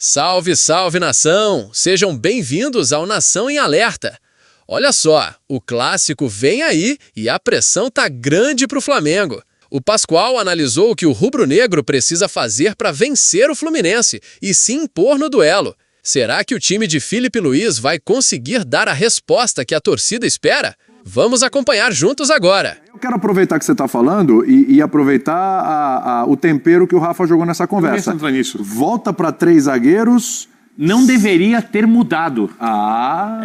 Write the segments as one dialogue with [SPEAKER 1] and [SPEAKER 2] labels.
[SPEAKER 1] Salve, salve, nação! Sejam bem-vindos ao Nação em Alerta. Olha só, o clássico vem aí e a pressão tá grande pro Flamengo. O Pascoal analisou o que o rubro-negro precisa fazer para vencer o Fluminense e se impor no duelo. Será que o time de Filipe Luiz vai conseguir dar a resposta que a torcida espera? Vamos acompanhar juntos agora.
[SPEAKER 2] Eu quero aproveitar que você está falando e aproveitar o tempero que o Rafa jogou nessa conversa. Volta para 3 zagueiros.
[SPEAKER 3] Não deveria ter mudado.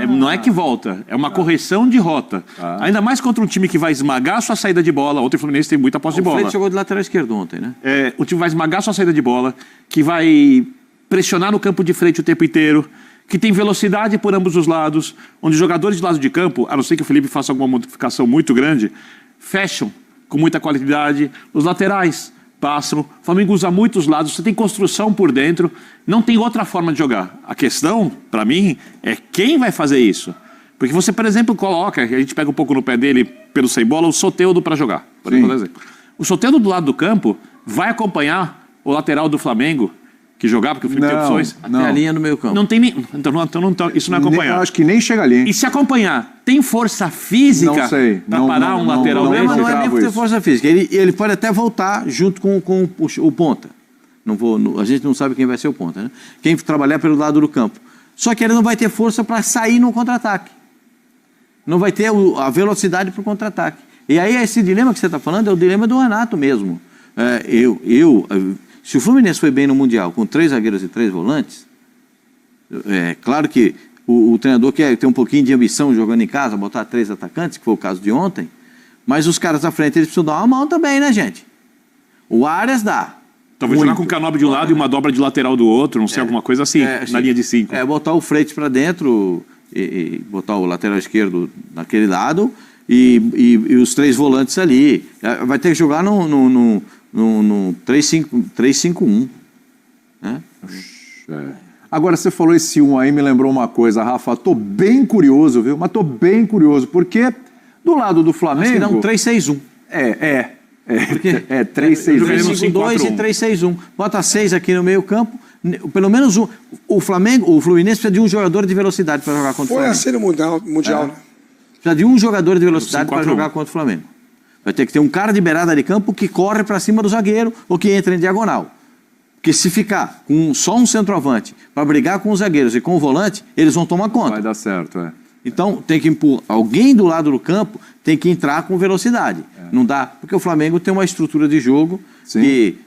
[SPEAKER 2] Não
[SPEAKER 3] é que volta, é uma correção de rota. Ainda mais contra um time que vai esmagar a sua saída de bola. Ontem o Fluminense tem muita posse de bola.
[SPEAKER 4] O Fred jogou de lateral esquerdo ontem, né?
[SPEAKER 3] O time vai esmagar a sua saída de bola, que vai pressionar no campo de frente o tempo inteiro, que tem velocidade por ambos os lados, onde os jogadores de lado de campo, a não ser que o Felipe faça alguma modificação muito grande, fecham com muita qualidade. Os laterais passam, o Flamengo usa muitos lados, você tem construção por dentro, não tem outra forma de jogar. A questão, para mim, é quem vai fazer isso. Porque você, por exemplo, coloca, a gente pega um pouco no pé dele pelo sem bola, o Soteldo para jogar, por exemplo. O Soteldo do lado do campo vai acompanhar o lateral do Flamengo, que jogar, porque o Felipe tem opções.
[SPEAKER 4] Até a linha no meio campo.
[SPEAKER 3] Não tem nem. Então, isso não é acompanhar.
[SPEAKER 2] Eu acho que nem chega ali.
[SPEAKER 3] E se acompanhar, tem força física para parar um lateral dele?
[SPEAKER 4] Não é nem por ter força física. Ele pode até voltar junto com o ponta. A gente não sabe quem vai ser o ponta, né? Quem trabalhar pelo lado do campo. Só que ele não vai ter força para sair no contra-ataque. Não vai ter a velocidade para o contra-ataque. E aí esse dilema que você está falando é o dilema do Renato mesmo. Se o Fluminense foi bem no Mundial com 3 zagueiros e 3 volantes, é claro que o treinador quer ter um pouquinho de ambição jogando em casa, botar 3 atacantes, que foi o caso de ontem, mas os caras à frente eles precisam dar uma mão também, né, gente? O Arias dá.
[SPEAKER 3] Talvez jogar com o Canóbio de um lado e uma dobra de lateral do outro, não sei, alguma coisa assim, na linha de 5.
[SPEAKER 4] Botar o Freitas para dentro e botar o lateral esquerdo naquele lado e os 3 volantes ali. Vai ter que jogar no 3-5-1. Né?
[SPEAKER 2] Agora, você falou esse 1 aí, me lembrou uma coisa, Rafa. Tô bem curioso, viu? Mas tô bem curioso, porque do lado do Flamengo...
[SPEAKER 4] Acho que dá um 3-6-1.
[SPEAKER 2] Porque 3-6-1.
[SPEAKER 4] 5-2 e 3-6-1. Bota 6 aqui no meio campo. Pelo menos um. O Fluminense precisa de um jogador de velocidade para jogar contra o Flamengo.
[SPEAKER 5] Foi assim no Mundial. Né?
[SPEAKER 4] Precisa de um jogador de velocidade para jogar contra o Flamengo. Vai ter que ter um cara de beirada de campo que corre para cima do zagueiro ou que entra em diagonal. Porque se ficar com só um centroavante para brigar com os zagueiros e com o volante, eles vão tomar conta.
[SPEAKER 2] Vai dar certo,
[SPEAKER 4] Então tem que impor. Alguém do lado do campo tem que entrar com velocidade. Não dá, porque o Flamengo tem uma estrutura de jogo que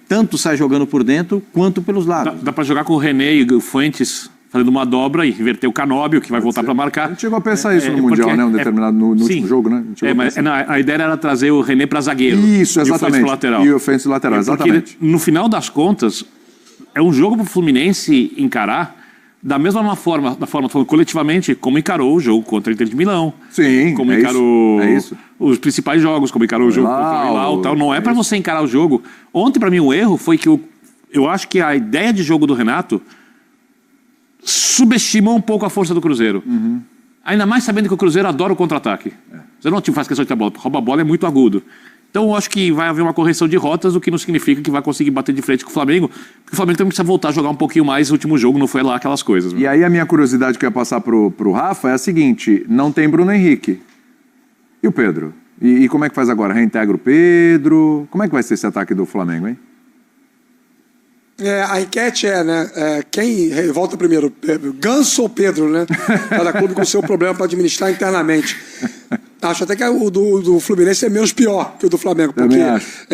[SPEAKER 4] tanto sai jogando por dentro quanto pelos lados.
[SPEAKER 3] Dá para jogar com o René e o Fuentes fazendo uma dobra e inverter o Canóbio, que vai voltar para marcar.
[SPEAKER 2] A gente chegou a pensar isso no Mundial, né? No último jogo, né?
[SPEAKER 3] A ideia era trazer o René para zagueiro.
[SPEAKER 2] Isso, exatamente.
[SPEAKER 3] E o Fuentes
[SPEAKER 2] para lateral, exatamente.
[SPEAKER 3] Porque, no final das contas, é um jogo para o Fluminense encarar da mesma forma, coletivamente, como encarou o jogo contra o Inter de Milão.
[SPEAKER 2] Sim,
[SPEAKER 3] como encarou
[SPEAKER 2] isso.
[SPEAKER 3] Os principais jogos, como encarou o jogo contra o Hilal, tal. Não é para você encarar o jogo. Ontem, para mim, o erro foi que eu acho que a ideia de jogo do Renato subestimou um pouco a força do Cruzeiro. Ainda mais sabendo que o Cruzeiro adora o contra-ataque. Você não faz questão de ter bola, rouba a bola é muito agudo. Então eu acho que vai haver uma correção de rotas, o que não significa que vai conseguir bater de frente com o Flamengo, porque o Flamengo também precisa voltar a jogar um pouquinho mais. O último jogo não foi lá aquelas coisas.
[SPEAKER 2] E aí a minha curiosidade que eu ia passar pro Rafa é a seguinte: não tem Bruno Henrique. E o Pedro? E como é que faz agora? Reintegra o Pedro? Como é que vai ser esse ataque do Flamengo, hein?
[SPEAKER 5] A enquete quem volta primeiro, Ganso ou Pedro, né? Cada clube com o seu problema para administrar internamente. Acho até que o do Fluminense é menos pior que o do Flamengo, porque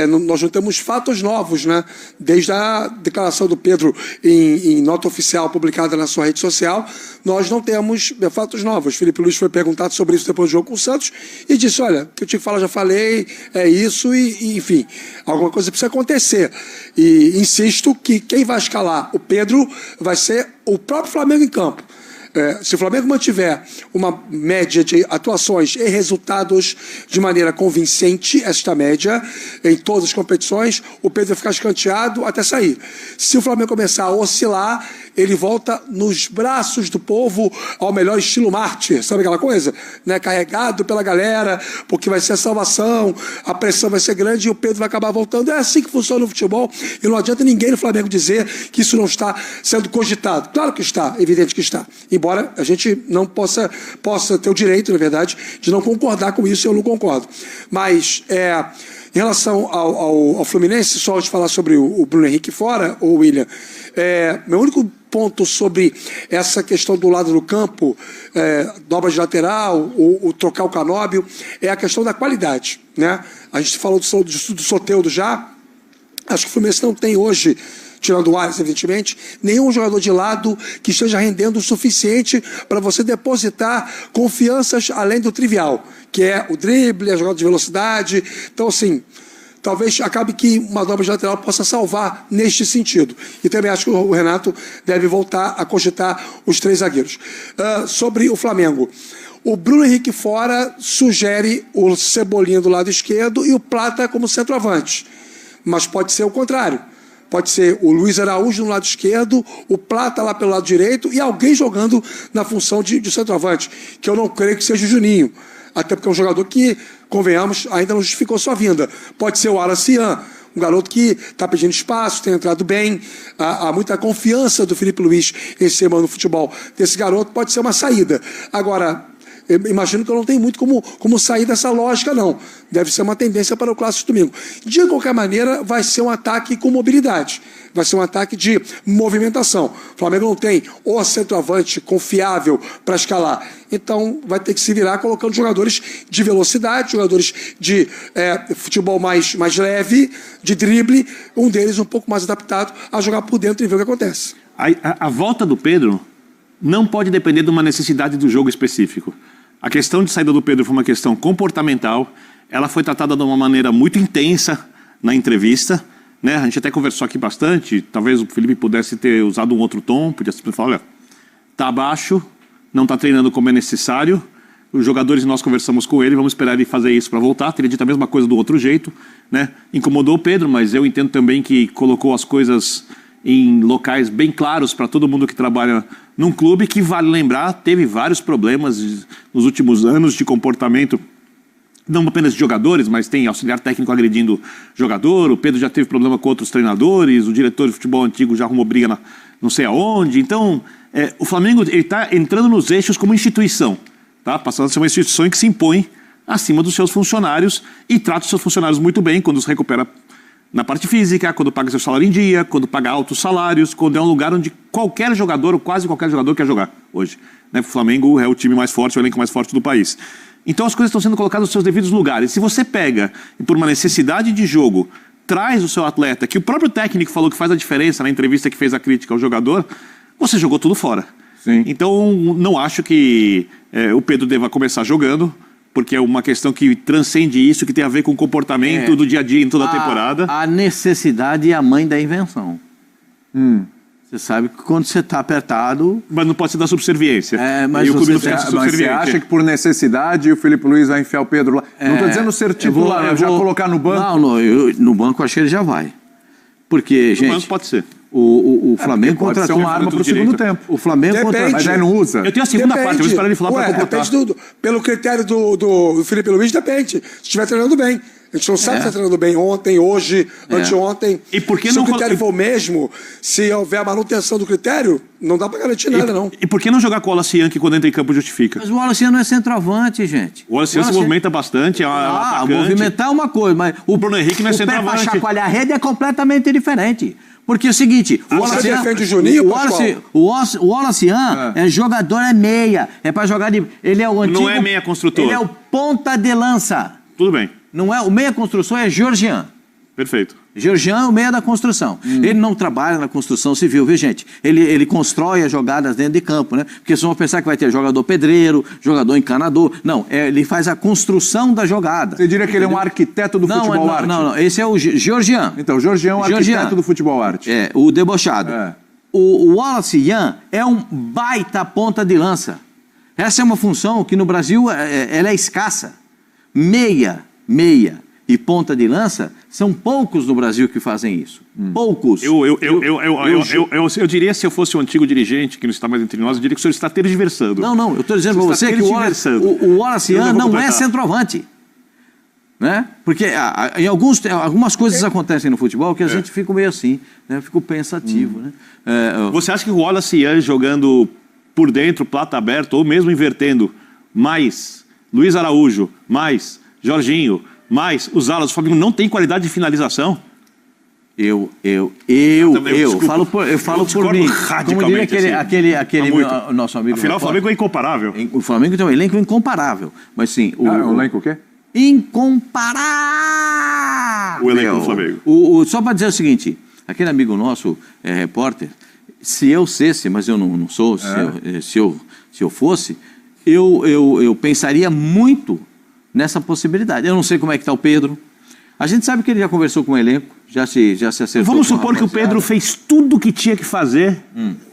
[SPEAKER 5] nós não temos fatos novos, né? Desde a declaração do Pedro em nota oficial publicada na sua rede social, nós não temos fatos novos. Filipe Luiz foi perguntado sobre isso depois do jogo com o Santos e disse, olha, o que eu te falo, já falei, é isso e enfim, alguma coisa precisa acontecer. E insisto que quem vai escalar o Pedro vai ser o próprio Flamengo em campo. Se o Flamengo mantiver uma média de atuações e resultados de maneira convincente, esta média, em todas as competições, o Pedro vai ficar escanteado até sair. Se o Flamengo começar a oscilar, ele volta nos braços do povo ao melhor estilo mártir, sabe aquela coisa? Né? Carregado pela galera, porque vai ser a salvação, a pressão vai ser grande e o Pedro vai acabar voltando. É assim que funciona o futebol e não adianta ninguém no Flamengo dizer que isso não está sendo cogitado. Claro que está, evidente que está. Embora a gente não possa ter o direito, na verdade, de não concordar com isso, eu não concordo. Mas, em relação ao Fluminense, só de falar sobre o Bruno Henrique fora, ou William, meu único ponto sobre essa questão do lado do campo, dobra de lateral, o trocar o Canóbio, é a questão da qualidade, né? A gente falou do Soteldo já. Acho que o Fluminense não tem hoje, tirando o Ares, evidentemente, nenhum jogador de lado que esteja rendendo o suficiente para você depositar confianças além do trivial, que é o drible, a jogada de velocidade. Então, assim, talvez acabe que uma dobra de lateral possa salvar neste sentido. E também acho que o Renato deve voltar a cogitar os 3 zagueiros. Sobre o Flamengo, o Bruno Henrique fora sugere o Cebolinha do lado esquerdo e o Plata como centroavante. Mas pode ser o contrário. Pode ser o Luiz Araújo no lado esquerdo, o Plata lá pelo lado direito e alguém jogando na função de centroavante, que eu não creio que seja o Juninho. Até porque é um jogador que, convenhamos, ainda não justificou sua vinda. Pode ser o Wallace Ian, um garoto que está pedindo espaço, tem entrado bem. Há muita confiança do Felipe Luiz em cima no futebol desse garoto, pode ser uma saída. Agora, eu imagino que eu não tenho muito como sair dessa lógica, não. Deve ser uma tendência para o Clássico domingo. De qualquer maneira, vai ser um ataque com mobilidade. Vai ser um ataque de movimentação. O Flamengo não tem o centroavante confiável para escalar. Então, vai ter que se virar colocando jogadores de velocidade, jogadores de futebol mais leve, de drible, um deles um pouco mais adaptado a jogar por dentro e ver o que acontece.
[SPEAKER 3] A volta do Pedro não pode depender de uma necessidade do jogo específico. A questão de saída do Pedro foi uma questão comportamental. Ela foi tratada de uma maneira muito intensa na entrevista, né? A gente até conversou aqui bastante. Talvez o Felipe pudesse ter usado um outro tom. Podia simplesmente falar, olha, tá abaixo, não tá treinando como é necessário. Os jogadores, nós conversamos com ele, vamos esperar ele fazer isso para voltar. Teria dito a mesma coisa do outro jeito, né? Incomodou o Pedro, mas eu entendo também que colocou as coisas em locais bem claros para todo mundo que trabalha num clube que, vale lembrar, teve vários problemas nos últimos anos de comportamento, não apenas de jogadores, mas tem auxiliar técnico agredindo jogador, o Pedro já teve problema com outros treinadores, o diretor de futebol antigo já arrumou briga não sei aonde. Então, o Flamengo está entrando nos eixos como instituição, tá? Passando a ser uma instituição que se impõe acima dos seus funcionários e trata os seus funcionários muito bem quando os recupera na parte física, quando paga seu salário em dia, quando paga altos salários, quando é um lugar onde qualquer jogador, ou quase qualquer jogador, quer jogar hoje, né? O Flamengo é o time mais forte, o elenco mais forte do país. Então as coisas estão sendo colocadas nos seus devidos lugares. Se você pega e por uma necessidade de jogo traz o seu atleta, que o próprio técnico falou que faz a diferença na entrevista que fez a crítica ao jogador, você jogou tudo fora.
[SPEAKER 2] Sim.
[SPEAKER 3] Então não acho que o Pedro deva começar jogando, porque é uma questão que transcende isso, que tem a ver com o comportamento do dia a dia em toda a temporada.
[SPEAKER 4] A necessidade é a mãe da invenção. Você sabe que quando você está apertado...
[SPEAKER 3] Mas não pode ser da subserviência.
[SPEAKER 4] Mas
[SPEAKER 3] e o clube não
[SPEAKER 4] você,
[SPEAKER 3] pode ser
[SPEAKER 2] Mas você
[SPEAKER 3] subserviente.
[SPEAKER 2] acha que por necessidade o Felipe Luiz vai enfiar o Pedro lá? Não estou dizendo ser titular, eu já colocar no banco.
[SPEAKER 4] Não, no banco eu acho que ele já vai. Porque, gente...
[SPEAKER 3] No banco pode ser.
[SPEAKER 4] O Flamengo
[SPEAKER 2] pode ser
[SPEAKER 4] contratou...
[SPEAKER 2] uma arma para o segundo tempo.
[SPEAKER 4] O Flamengo
[SPEAKER 5] Depende.
[SPEAKER 4] contratou...
[SPEAKER 2] Mas aí não usa.
[SPEAKER 3] Eu tenho a segunda parte, eu vou esperar ele falar para completar.
[SPEAKER 5] Depende pelo critério do Felipe Luiz, depende. Se estiver treinando bem. A gente não sabe se está treinando bem ontem, hoje, anteontem.
[SPEAKER 3] E por que
[SPEAKER 5] se
[SPEAKER 3] não
[SPEAKER 5] o critério for o mesmo, se houver a manutenção do critério, não dá para garantir nada, não.
[SPEAKER 3] E por que não jogar com o Wallace Ian, que quando entra em campo justifica?
[SPEAKER 4] Mas o Wallace não é centroavante, gente.
[SPEAKER 3] O Wallace Ian se movimenta bastante, é um atacante.
[SPEAKER 4] Movimentar é uma coisa, mas
[SPEAKER 3] O Bruno Henrique não é
[SPEAKER 4] o pé para
[SPEAKER 3] centroavante.
[SPEAKER 4] chacoalhar a rede é completamente diferente. Porque é o seguinte, o Wallace
[SPEAKER 5] você
[SPEAKER 4] Ian-
[SPEAKER 5] defende o Juninho,
[SPEAKER 4] o Wallace Ian é jogador, é meia, é para jogar de... Ele é o antigo...
[SPEAKER 3] Não é meia construtor.
[SPEAKER 4] Ele é o ponta de lança.
[SPEAKER 3] Tudo bem,
[SPEAKER 4] Não é, o meia construção é Georgian.
[SPEAKER 3] perfeito.
[SPEAKER 4] Georgian é o meia da construção. Ele não trabalha na construção civil, viu, gente? Ele constrói as jogadas dentro de campo, né? Porque vocês vão pensar que vai ter jogador pedreiro, jogador encanador. Não, ele faz a construção da jogada.
[SPEAKER 2] Você diria que ele é um arquiteto do futebol arte?
[SPEAKER 4] Não, esse é o Georgian.
[SPEAKER 2] Então, o Jorge é um arquiteto do futebol arte.
[SPEAKER 4] É, o debochado.
[SPEAKER 2] É.
[SPEAKER 4] O Wallace Ian é um baita ponta de lança. Essa é uma função que no Brasil ela é escassa. Meia. e ponta de lança, são poucos no Brasil que fazem isso. Poucos.
[SPEAKER 3] Eu diria, se eu fosse o antigo dirigente, que não está mais entre nós, eu diria que o senhor está tergiversando.
[SPEAKER 4] Não, eu estou dizendo para você que o Wallace Young não é centroavante. Né? Porque em algumas coisas acontecem no futebol que a gente fica meio assim, né? Fico pensativo. Né?
[SPEAKER 3] Você acha que o Wallace Young jogando por dentro, plata aberto, ou mesmo invertendo, mais Luiz Araújo, mais Jorginho, mais os alas do Flamengo não tem qualidade de finalização?
[SPEAKER 4] Eu falo por mim. Como diria aquele nosso amigo.
[SPEAKER 3] Afinal, o Flamengo é incomparável.
[SPEAKER 4] O Flamengo tem um elenco incomparável. Mas sim.
[SPEAKER 2] O elenco o quê?
[SPEAKER 4] Incomparável!
[SPEAKER 3] O elenco do Flamengo.
[SPEAKER 4] Só para dizer o seguinte: aquele amigo nosso, repórter, se eu fosse, mas eu não sou, se eu fosse, eu pensaria muito nessa possibilidade. Eu não sei como é que está o Pedro. A gente sabe que ele já conversou com o elenco, já se acertou.
[SPEAKER 3] Vamos supor que o Pedro fez tudo o que tinha que fazer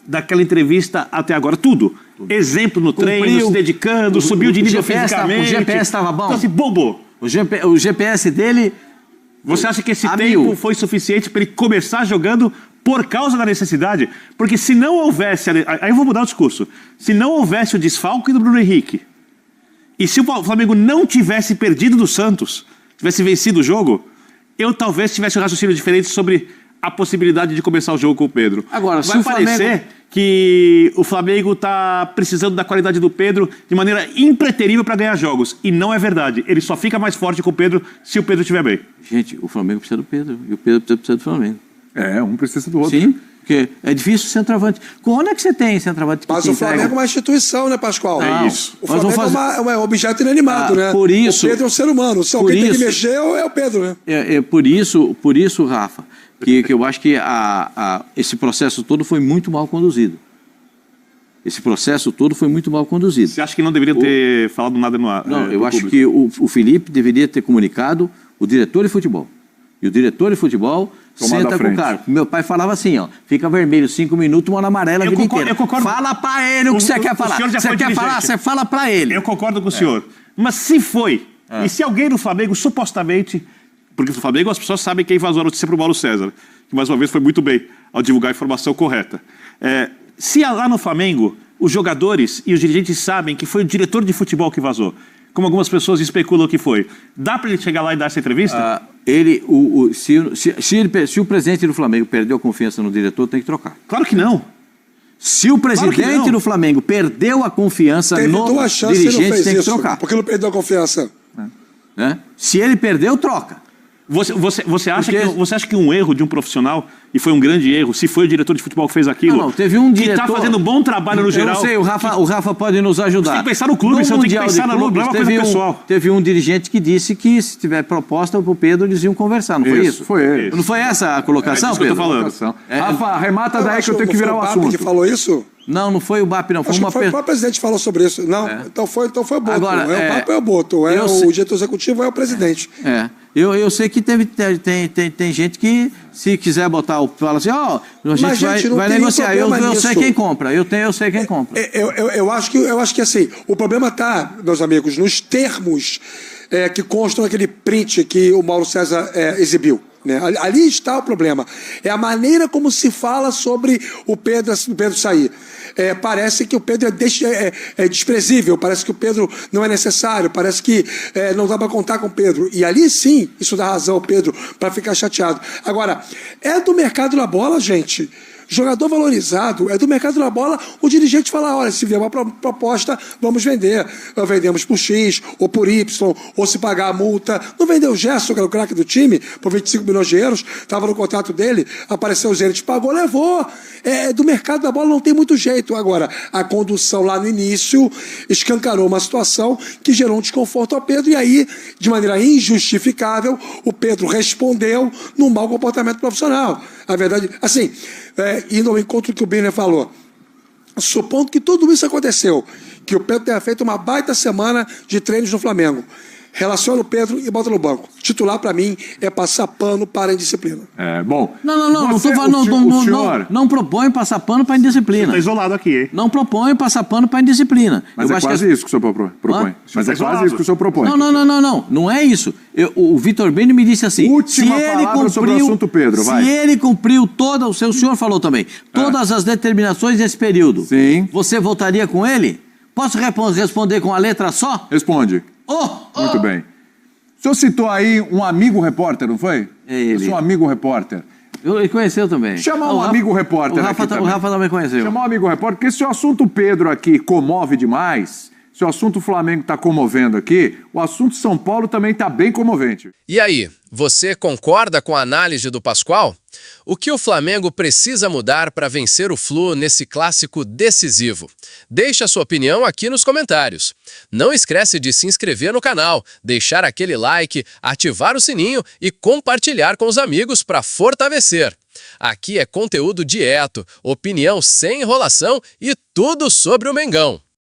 [SPEAKER 3] daquela entrevista até agora. Tudo. Exemplo no treino, se dedicando, subiu de nível fisicamente.
[SPEAKER 4] O GPS estava bom.
[SPEAKER 3] Então, assim, bobo.
[SPEAKER 4] O GPS dele...
[SPEAKER 3] Você acha que esse tempo foi suficiente para ele começar jogando por causa da necessidade? Porque se não houvesse... Aí eu vou mudar o discurso. Se não houvesse o desfalque do Bruno Henrique, e se o Flamengo não tivesse perdido do Santos, tivesse vencido o jogo, eu talvez tivesse um raciocínio diferente sobre a possibilidade de começar o jogo com o Pedro.
[SPEAKER 4] Agora,
[SPEAKER 3] vai parecer que o Flamengo está precisando da qualidade do Pedro de maneira impreterível para ganhar jogos. E não é verdade. Ele só fica mais forte com o Pedro se o Pedro estiver bem.
[SPEAKER 4] Gente, o Flamengo precisa do Pedro e o Pedro precisa do Flamengo.
[SPEAKER 2] Um precisa do outro.
[SPEAKER 4] Sim, porque é difícil centroavante. Onde é que você tem centroavante que
[SPEAKER 5] Mas o Flamengo é uma instituição, né, Pascoal?
[SPEAKER 3] É isso.
[SPEAKER 5] O Flamengo é um objeto inanimado, né?
[SPEAKER 4] Por isso,
[SPEAKER 5] o Pedro é um ser humano. Se alguém tem que mexer, é o Pedro, né?
[SPEAKER 4] Por isso, Rafa, que eu acho que esse processo todo foi muito mal conduzido. Esse processo todo foi muito mal conduzido.
[SPEAKER 3] Você acha que não deveria ter falado nada no ar?
[SPEAKER 4] Não, eu acho que o Felipe deveria ter comunicado o diretor de futebol. E o diretor de futebol senta com o cara. Meu pai falava assim, ó, fica vermelho 5 minutos, mão amarela a vida inteira. Fala pra ele o que você quer falar. Você quer falar, você fala pra ele.
[SPEAKER 3] Eu concordo com o senhor. Mas se foi, e se alguém no Flamengo supostamente... Porque no Flamengo as pessoas sabem quem vazou a notícia para o Paulo César, que mais uma vez foi muito bem ao divulgar a informação correta. Se lá no Flamengo os jogadores e os dirigentes sabem que foi o diretor de futebol que vazou, como algumas pessoas especulam que foi, dá para ele chegar lá e dar essa entrevista?
[SPEAKER 4] Se o presidente do Flamengo perdeu a confiança no diretor, tem que trocar.
[SPEAKER 3] Claro que não.
[SPEAKER 4] Se o presidente do Flamengo perdeu a confiança no dirigente, tem que trocar.
[SPEAKER 5] Por que não perdeu a confiança?
[SPEAKER 4] Se ele perdeu, troca.
[SPEAKER 3] Você acha que um erro de um profissional, e foi um grande erro, se foi o diretor de futebol que fez aquilo,
[SPEAKER 4] não, teve um diretor,
[SPEAKER 3] que está fazendo um bom trabalho no geral...
[SPEAKER 4] Eu não sei, o Rafa pode nos ajudar.
[SPEAKER 3] Você tem que pensar no clube, você não tem que pensar na não é uma coisa pessoal.
[SPEAKER 4] Teve um dirigente que disse que se tiver proposta para o Pedro, eles iam conversar, não foi isso?
[SPEAKER 2] Foi ele.
[SPEAKER 4] Não foi essa a colocação,
[SPEAKER 3] Pedro?
[SPEAKER 4] Que eu tô
[SPEAKER 3] falando.
[SPEAKER 2] Rafa, remata daí que eu tenho que virar o assunto.
[SPEAKER 5] Que falou isso?
[SPEAKER 4] Não foi o BAP, não.
[SPEAKER 5] Foi o próprio presidente que falou sobre isso. Não, então foi o Boto.
[SPEAKER 4] Agora,
[SPEAKER 5] o BAP é o Boto. O diretor executivo é o presidente.
[SPEAKER 4] Eu sei que tem gente que, se quiser botar fala assim, a gente vai negociar. Eu sei quem compra. Eu sei quem compra.
[SPEAKER 5] Eu acho que assim, o problema está, meus amigos, nos termos que constam naquele print que o Mauro César exibiu. Né? Ali está o problema. É a maneira como se fala sobre o Pedro sair. Parece que o Pedro é desprezível, parece que o Pedro não é necessário, parece que não dá para contar com o Pedro. E ali sim, isso dá razão ao Pedro para ficar chateado. Agora, é do mercado da bola, gente. Jogador valorizado, é do mercado da bola, o dirigente fala, olha, se vier uma proposta, vamos vender. Vendemos por X, ou por Y, ou se pagar a multa. Não vendeu o Gerson, que era o craque do time, por 25 milhões de euros, estava no contrato dele, apareceu o Zenit, pagou, levou. Do mercado da bola não tem muito jeito. Agora, a condução lá no início escancarou uma situação que gerou um desconforto ao Pedro, e aí, de maneira injustificável, o Pedro respondeu num mau comportamento profissional. A verdade, assim, indo ao encontro que o Biner falou, supondo que tudo isso aconteceu, que o Pedro tenha feito uma baita semana de treinos no Flamengo, relaciona o Pedro e bota no banco. Titular, para mim, é passar pano para a indisciplina.
[SPEAKER 2] Bom.
[SPEAKER 4] Não
[SPEAKER 2] você,
[SPEAKER 4] tô falando,
[SPEAKER 2] o senhor...
[SPEAKER 4] não propõe passar pano para indisciplina.
[SPEAKER 3] Está isolado aqui, hein?
[SPEAKER 4] Não propõe passar pano para indisciplina.
[SPEAKER 2] Mas é quase isso que o senhor propõe. Mas é quase isso que o senhor propõe.
[SPEAKER 4] Não é isso. O Vitor Beni me disse assim,
[SPEAKER 2] Última palavra sobre o assunto, Pedro, vai.
[SPEAKER 4] Se ele cumpriu o senhor falou também, todas as determinações desse período,
[SPEAKER 2] sim,
[SPEAKER 4] você votaria com ele? Posso responder com a letra só?
[SPEAKER 2] Responde. Muito bem. O senhor citou aí um amigo repórter, não foi?
[SPEAKER 4] É ele.
[SPEAKER 2] Eu sou um amigo repórter.
[SPEAKER 4] Ele conheceu também.
[SPEAKER 2] Chamar um amigo repórter aqui também.
[SPEAKER 4] O Rafa também conheceu.
[SPEAKER 2] Chamar um amigo repórter, porque se o assunto Pedro aqui comove demais, se o assunto Flamengo está comovendo aqui, o assunto São Paulo também está bem comovente.
[SPEAKER 1] E aí, você concorda com a análise do Pascoal? O que o Flamengo precisa mudar para vencer o Flu nesse clássico decisivo? Deixe a sua opinião aqui nos comentários. Não esquece de se inscrever no canal, deixar aquele like, ativar o sininho e compartilhar com os amigos para fortalecer. Aqui é conteúdo direto, opinião sem enrolação e tudo sobre o Mengão.